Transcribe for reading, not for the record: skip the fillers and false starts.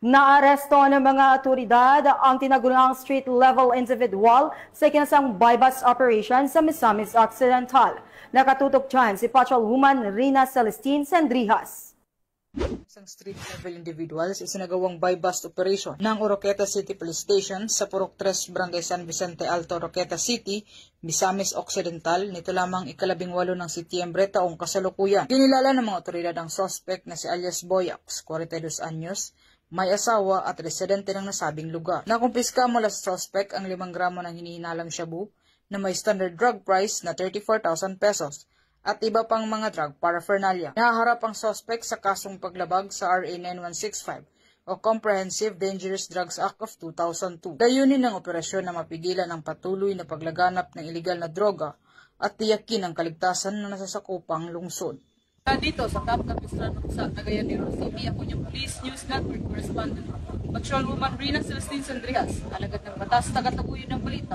Naaresto ng mga otoridad ang tinagulang street-level individual sa ikinasang bypass operation sa Misamis Occidental. Nakatutok dyan si Patrolwoman Rina Celestine Sendrijas. Isang street-level individual sa isinagawang bypass operation ng Oroqueta City Police Station sa Purok 3, Barangay San Vicente Alto, Oroqueta City, Misamis Occidental, nito lamang ika-18 ng Setyembre taong kasalukuyan. Kinilala ng mga otoridad ang suspect na si alias Boyax, 42 anyos, may asawa at residente ng nasabing lugar. Nakumpiska mula sa suspect ang 5 gramo ng hinihinalang shabu na may standard drug price na 34,000 pesos at iba pang mga drug paraphernalia. Nahaharap ang suspect sa kasong paglabag sa RA 9165 o Comprehensive Dangerous Drugs Act of 2002. Layunin ng operasyon na mapigilan ang patuloy na paglaganap ng ilegal na droga at tiyakin ang kaligtasan ng nasasakupang lungsod. Dito sa Top Capistrano sa Cagayan de Oro City, ako yung Police News Network Correspondent, Patrolwoman Rina Celestine Sendrijas, alagad ng batas, tagataguyod ng balita.